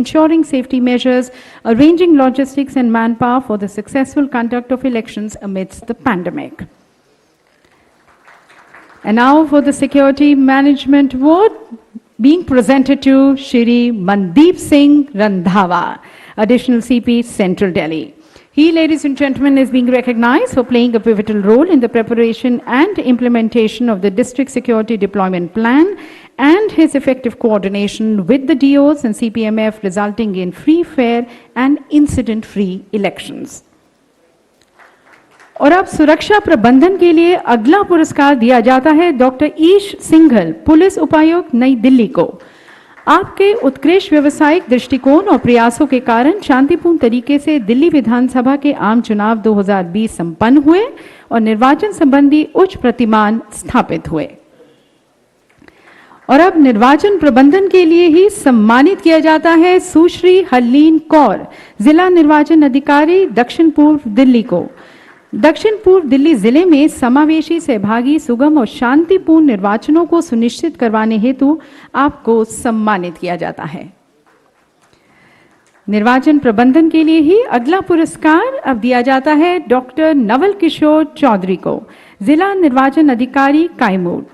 ensuring safety measures, arranging logistics and manpower for the successful conduct of elections amidst the pandemic. And now for the Security Management Award, being presented to Shri Mandeep Singh Randhawa, Additional CP, Central Delhi. He, ladies and gentlemen, is being recognized for playing a pivotal role in the preparation and implementation of the District Security Deployment Plan and his effective coordination with the DOs and CPMF, resulting in free, fair and incident-free elections. और अब सुरक्षा प्रबंधन के लिए अगला पुरस्कार दिया जाता है डॉक्टर ईश सिंघल, पुलिस उपायुक्त, नई दिल्ली को। आपके उत्कृष्ट व्यावसायिक दृष्टिकोण और प्रयासों के कारण शांतिपूर्ण तरीके से दिल्ली विधानसभा के आम चुनाव 2020 संपन्न हुए और निर्वाचन संबंधी उच्च प्रतिमान स्थापित हुए। और अब निर्वाचन प्रबंधन के लिए ही सम्मानित किया जाता है सुश्री हरलीन कौर, जिला निर्वाचन अधिकारी, दक्षिण पूर्व दिल्ली को। दक्षिण पूर्व दिल्ली जिले में समावेशी, सहभागी, सुगम और शांतिपूर्ण निर्वाचनों को सुनिश्चित करवाने हेतु आपको सम्मानित किया जाता है। निर्वाचन प्रबंधन के लिए ही अगला पुरस्कार अब दिया जाता है डॉक्टर नवल किशोर चौधरी को, जिला निर्वाचन अधिकारी, कैमूर।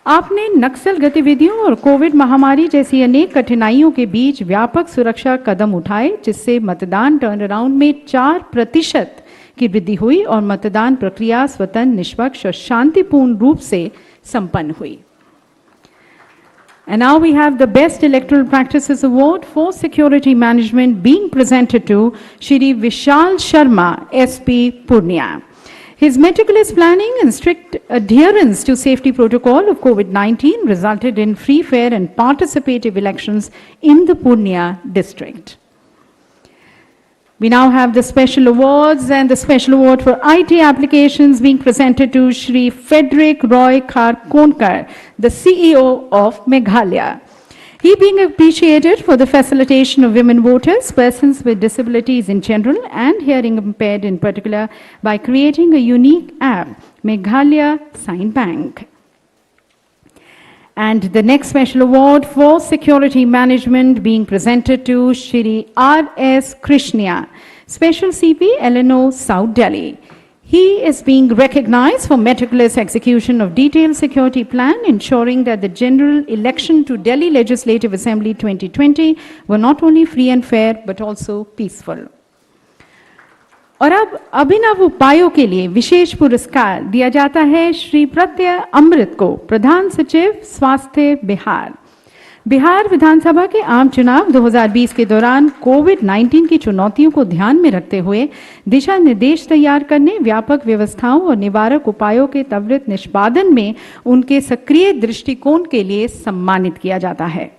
आपने नक्सल गतिविधियों और कोविड महामारी जैसी अनेक कठिनाइयों के बीच व्यापक सुरक्षा कदम उठाए, जिससे मतदान टर्नअराउंड में 4% की वृद्धि हुई और मतदान प्रक्रिया स्वतंत्र, निष्पक्ष और शांतिपूर्ण रूप से संपन्न हुई। And now we have the Best Electoral Practices Award for Security Management being presented to Shri Vishal Sharma, SP, Purnia. His meticulous planning and strict adherence to safety protocol of COVID-19 resulted in free, fair and participative elections in the Purnia district. We now have the special awards, and the special award for IT applications being presented to Shri Frederick Roy Kharkonkar, the CEO of Meghalaya. He being appreciated for the facilitation of women voters, persons with disabilities in general and hearing impaired in particular, by creating a unique app, Meghalaya Sign Bank. And the next special award for security management being presented to Shri R.S. Krishna, Special CP, LNO, South Delhi. He is being recognized for meticulous execution of detailed security plan, ensuring that the general election to Delhi Legislative Assembly 2020 were not only free and fair, but also peaceful. और अब अभिनव उपायों के लिए विशेष पुरस्कार दिया जाता है श्री प्रत्यय अमृत को, प्रधान सचिव, स्वास्थ्य, बिहार। बिहार विधानसभा के आम चुनाव 2020 के दौरान कोविड-19 की चुनौतियों को ध्यान में रखते हुए दिशा निर्देश तैयार करने, व्यापक व्यवस्थाओं और निवारक उपायों के त्वरित निष्पादन में उनके सक्रिय दृष्टिकोण के लिए सम्मानित किया जाता है।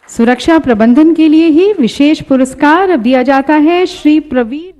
सुरक्षा प्रबंधन के लिए ही विशेष पुरस्कार अब दिया जाता है श्री प्रवीर